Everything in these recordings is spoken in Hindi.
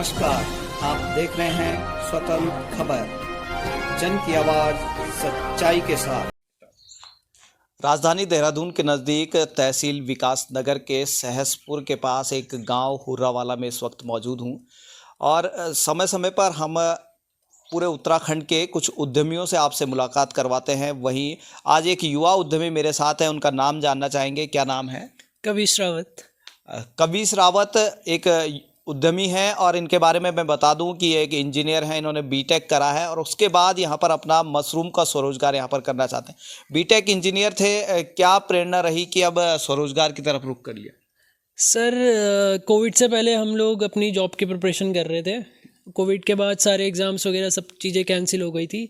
नमस्कार, आप देख रहे हैं स्वतंत्र खबर, जन की आवाज सच्चाई के साथ। राजधानी देहरादून के नज़दीक तहसील विकास नगर के सहसपुर के पास एक गांव हुर्रावाला में इस वक्त मौजूद हूं और समय समय पर हम पूरे उत्तराखंड के कुछ उद्यमियों से आपसे मुलाकात करवाते हैं। वहीं आज एक युवा उद्यमी मेरे साथ हैं, उनका नाम जानना चाहेंगे। क्या नाम है? कविश रावत। कविश रावत एक उद्यमी हैं और इनके बारे में मैं बता दूं कि ये एक इंजीनियर हैं। इन्होंने बीटेक करा है और उसके बाद यहाँ पर अपना मशरूम का स्वरोजगार यहाँ पर करना चाहते हैं। बीटेक इंजीनियर थे, क्या प्रेरणा रही कि अब स्वरोजगार की तरफ रुख कर लिया? सर, कोविड से पहले हम लोग अपनी जॉब की प्रिपरेशन कर रहे थे। कोविड के बाद सारे एग्ज़ाम्स वगैरह सब चीज़ें कैंसिल हो गई थी,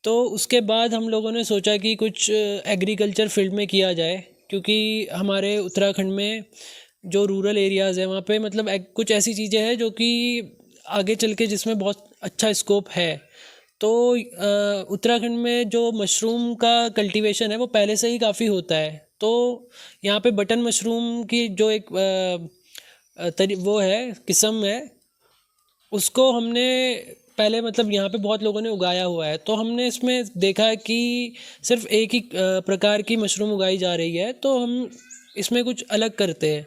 तो उसके बाद हम लोगों ने सोचा कि कुछ एग्रीकल्चर फील्ड में किया जाए, क्योंकि हमारे उत्तराखंड में जो रूरल एरियाज़ है वहाँ पे मतलब कुछ ऐसी चीज़ें हैं जो कि आगे चल के जिसमें बहुत अच्छा स्कोप है। तो उत्तराखंड में जो मशरूम का कल्टीवेशन है वो पहले से ही काफ़ी होता है। तो यहाँ पे बटन मशरूम की जो एक वो है किस्म है, उसको हमने पहले मतलब यहाँ पे बहुत लोगों ने उगाया हुआ है। तो हमने इसमें देखा कि सिर्फ एक ही प्रकार की मशरूम उगाई जा रही है, तो हम इसमें कुछ अलग करते हैं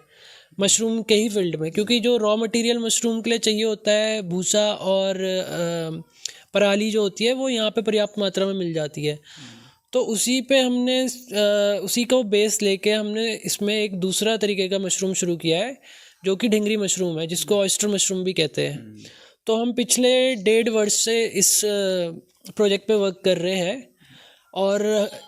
मशरूम के ही फील्ड में, क्योंकि जो रॉ मटेरियल मशरूम के लिए चाहिए होता है, भूसा और पराली जो होती है, वो यहाँ पे पर्याप्त मात्रा में मिल जाती है। तो उसी पे हमने उसी को बेस लेके हमने इसमें एक दूसरा तरीके का मशरूम शुरू किया है, जो कि ढिंगरी मशरूम है, जिसको ऑयस्टर मशरूम भी कहते हैं। तो हम पिछले 1.5 वर्ष से इस प्रोजेक्ट पे वर्क कर रहे हैं और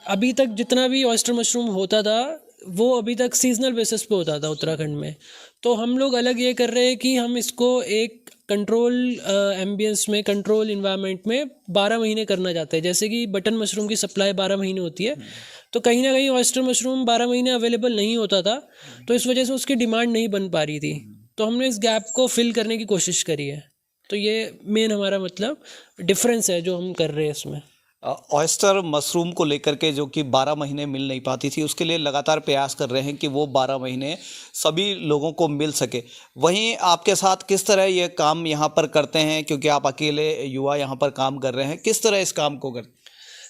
अभी तक जितना भी ऑयस्टर मशरूम होता था वो अभी तक सीजनल बेसिस पे होता था उत्तराखंड में। तो हम लोग अलग ये कर रहे हैं कि हम इसको एक कंट्रोल एम्बियंस में, कंट्रोल इन्वायरमेंट में 12 महीने करना चाहते हैं। जैसे कि बटन मशरूम की सप्लाई 12 महीने होती है, तो कहीं ना कहीं ऑयस्टर मशरूम 12 महीने अवेलेबल नहीं होता था, तो इस वजह से उसकी डिमांड नहीं बन पा रही थी। तो हमने इस गैप को फिल करने की कोशिश करी है। तो ये मेन हमारा मतलब डिफरेंस है जो हम कर रहे हैं इसमें। ऑयस्टर मशरूम को लेकर के जो कि 12 महीने मिल नहीं पाती थी, उसके लिए लगातार प्रयास कर रहे हैं कि वो 12 महीने सभी लोगों को मिल सके। वहीं आपके साथ किस तरह ये काम यहाँ पर करते हैं, क्योंकि आप अकेले युवा यहाँ पर काम कर रहे हैं, किस तरह इस काम को करते हैं?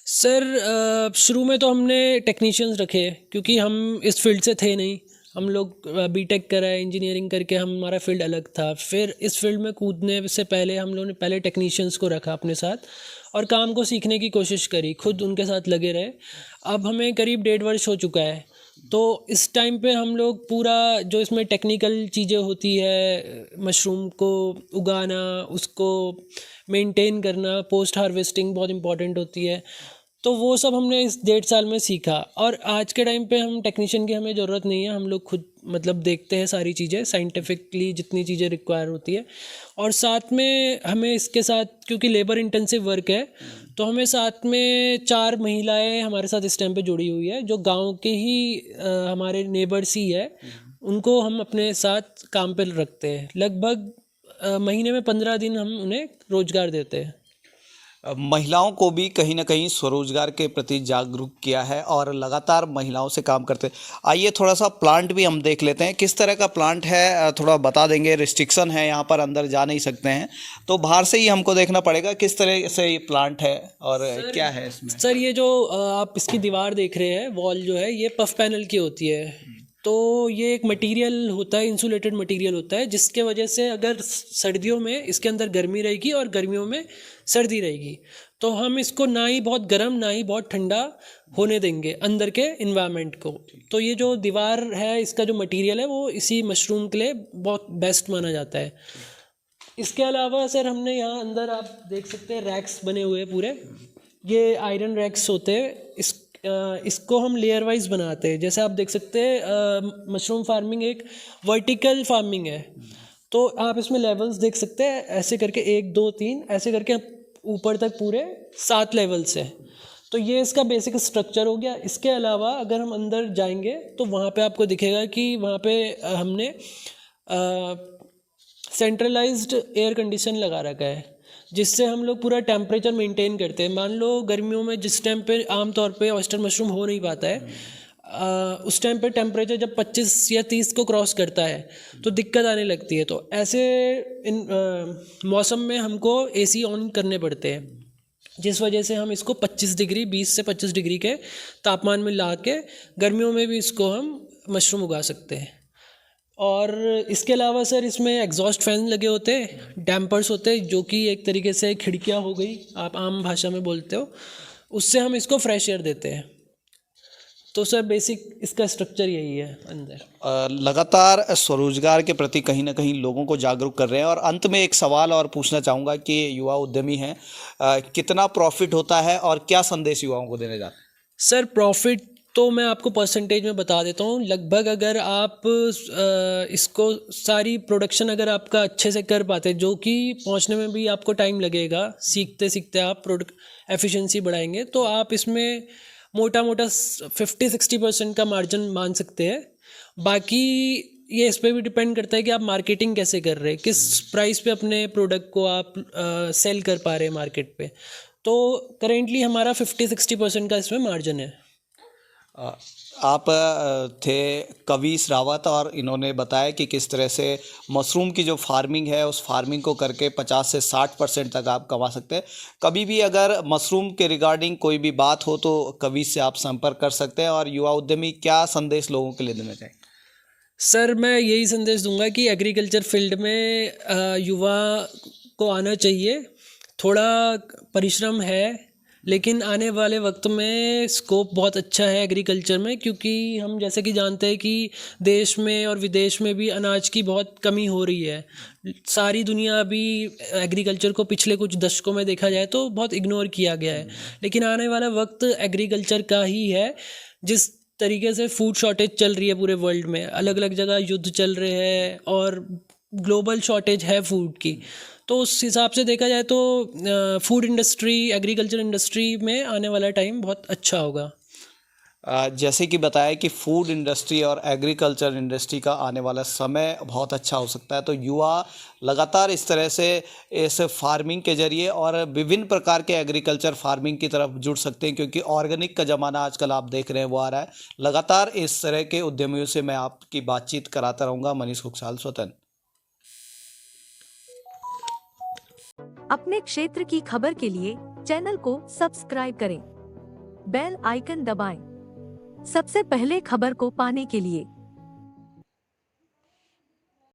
सर, शुरू में तो हमने टेक्नीशियंस रखे, क्योंकि हम इस फील्ड से थे नहीं। हम लोग बीटेक करा है, इंजीनियरिंग करके हमारा फील्ड अलग था। फिर इस फील्ड में कूदने से पहले हम लोगों ने पहले टेक्नीशियंस को रखा अपने साथ और काम को सीखने की कोशिश करी, खुद उनके साथ लगे रहे। अब हमें करीब 1.5 वर्ष हो चुका है। तो इस टाइम पे हम लोग पूरा जो इसमें टेक्निकल चीज़ें होती है, मशरूम को उगाना, उसको मेंटेन करना, पोस्ट हार्वेस्टिंग बहुत इम्पॉर्टेंट होती है, तो वो सब हमने इस 1.5 साल में सीखा। और आज के टाइम पे हम टेक्नीशियन की हमें ज़रूरत नहीं है, हम लोग खुद मतलब देखते हैं सारी चीज़ें साइंटिफिकली, जितनी चीज़ें रिक्वायर होती है। और साथ में हमें इसके साथ, क्योंकि लेबर इंटेंसिव वर्क है, तो हमें साथ में 4 महिलाएं हमारे साथ इस टाइम पे जुड़ी हुई है, जो गांव के ही हमारे नेबर्स ही है। उनको हम अपने साथ काम पे रखते हैं। लगभग महीने में 15 दिन हम उन्हें रोज़गार देते हैं। महिलाओं को भी कहीं ना कहीं स्वरोजगार के प्रति जागरूक किया है और लगातार महिलाओं से काम करते हैं। आइए थोड़ा सा प्लांट भी हम देख लेते हैं, किस तरह का प्लांट है थोड़ा बता देंगे। रिस्ट्रिक्शन है, यहाँ पर अंदर जा नहीं सकते हैं, तो बाहर से ही हमको देखना पड़ेगा किस तरह से ये प्लांट है और क्या है इसमें। सर, ये जो आप इसकी दीवार देख रहे हैं, वॉल जो है, ये पफ पैनल की होती है। तो ये एक मटेरियल होता है, इंसुलेटेड मटेरियल होता है, जिसके वजह से अगर सर्दियों में इसके अंदर गर्मी रहेगी और गर्मियों में सर्दी रहेगी, तो हम इसको ना ही बहुत गर्म ना ही बहुत ठंडा होने देंगे अंदर के इन्वायरमेंट को। तो ये जो दीवार है, इसका जो मटेरियल है, वो इसी मशरूम के लिए बहुत बेस्ट माना जाता है। इसके अलावा सर, हमने यहाँ अंदर आप देख सकते हैं रैक्स बने हुए पूरे, ये आयरन रैक्स होते हैं। इसको हम लेयर वाइज बनाते हैं। जैसे आप देख सकते हैं, मशरूम फार्मिंग एक वर्टिकल फार्मिंग है, तो आप इसमें लेवल्स देख सकते हैं, ऐसे करके 1 2 3 ऐसे करके ऊपर तक पूरे 7 लेवल्स हैं। तो ये इसका बेसिक स्ट्रक्चर हो गया। इसके अलावा अगर हम अंदर जाएंगे तो वहाँ पे आपको दिखेगा कि वहाँ पे हमने सेंट्रलाइज्ड एयर कंडीशन लगा रखा है, जिससे हम लोग पूरा टेम्परेचर मेंटेन करते हैं। मान लो गर्मियों में जिस टाइम पे आमतौर पे ऑयस्टर मशरूम हो नहीं पाता है, उस टाइम पे टेम्परेचर जब 25 या 30 को क्रॉस करता है तो दिक्कत आने लगती है। तो ऐसे मौसम में हमको एसी ऑन करने पड़ते हैं, जिस वजह से हम इसको 25 डिग्री 20 से 25 डिग्री के तापमान में ला के गर्मियों में भी इसको हम मशरूम उगा सकते हैं। और इसके अलावा सर इसमें एग्जॉस्ट फैन लगे होते हैं, डैम्पर्स होते हैं, जो कि एक तरीके से खिड़कियाँ हो गई, आप आम भाषा में बोलते हो, उससे हम इसको फ्रेश एयर देते हैं। तो सर बेसिक इसका स्ट्रक्चर यही है अंदर। लगातार स्वरोजगार के प्रति कहीं ना कहीं लोगों को जागरूक कर रहे हैं। और अंत में एक सवाल और पूछना चाहूँगा कि युवा उद्यमी हैं, कितना प्रॉफिट होता है और क्या संदेश युवाओं को देने जाते हैं? सर प्रॉफिट तो मैं आपको परसेंटेज में बता देता हूँ। लगभग अगर आप इसको सारी प्रोडक्शन अगर आपका अच्छे से कर पाते, जो कि पहुँचने में भी आपको टाइम लगेगा, सीखते सीखते आप प्रोडक्ट एफिशिएंसी बढ़ाएंगे, तो आप इसमें मोटा मोटा 50-60% का मार्जिन मान सकते हैं। बाकी ये इस पे भी डिपेंड करता है कि आप मार्केटिंग कैसे कर रहे हैं, किस प्राइस पे अपने प्रोडक्ट को आप सेल कर पा रहे हैं मार्केट पे। तो करेंटली हमारा 50-60% का इसमें मार्जिन है। आप थे कविश रावत और इन्होंने बताया कि किस तरह से मशरूम की जो फार्मिंग है उस फार्मिंग को करके 50 से 60% तक आप कमा सकते हैं। कभी भी अगर मशरूम के रिगार्डिंग कोई भी बात हो तो कविश से आप संपर्क कर सकते हैं। और युवा उद्यमी क्या संदेश लोगों के लिए देना चाहिए? सर मैं यही संदेश दूंगा कि एग्रीकल्चर फील्ड में युवा को आना चाहिए। थोड़ा परिश्रम है, लेकिन आने वाले वक्त में स्कोप बहुत अच्छा है एग्रीकल्चर में, क्योंकि हम जैसे कि जानते हैं कि देश में और विदेश में भी अनाज की बहुत कमी हो रही है। सारी दुनिया अभी एग्रीकल्चर को पिछले कुछ दशकों में देखा जाए तो बहुत इग्नोर किया गया है, लेकिन आने वाला वक्त एग्रीकल्चर का ही है। जिस तरीके से फूड शॉर्टेज चल रही है पूरे वर्ल्ड में, अलग अलग जगह युद्ध चल रहे हैं और ग्लोबल शॉर्टेज है फूड की, तो उस हिसाब से देखा जाए तो फूड इंडस्ट्री, एग्रीकल्चर इंडस्ट्री में आने वाला टाइम बहुत अच्छा होगा। जैसे कि बताया कि फूड इंडस्ट्री और एग्रीकल्चर इंडस्ट्री का आने वाला समय बहुत अच्छा हो सकता है। तो युवा लगातार इस तरह से इस फार्मिंग के जरिए और विभिन्न प्रकार के एग्रीकल्चर फार्मिंग की तरफ जुड़ सकते हैं, क्योंकि ऑर्गेनिक का ज़माना आजकल आप देख रहे हैं वो आ रहा है। लगातार इस तरह के उद्यमियों से मैं आपकी बातचीत कराता रहूँगा। मनीष खुशहाल, स्वतंत्र। अपने क्षेत्र की खबर के लिए चैनल को सब्सक्राइब करें, बेल आइकन दबाएं। सबसे पहले खबर को पाने के लिए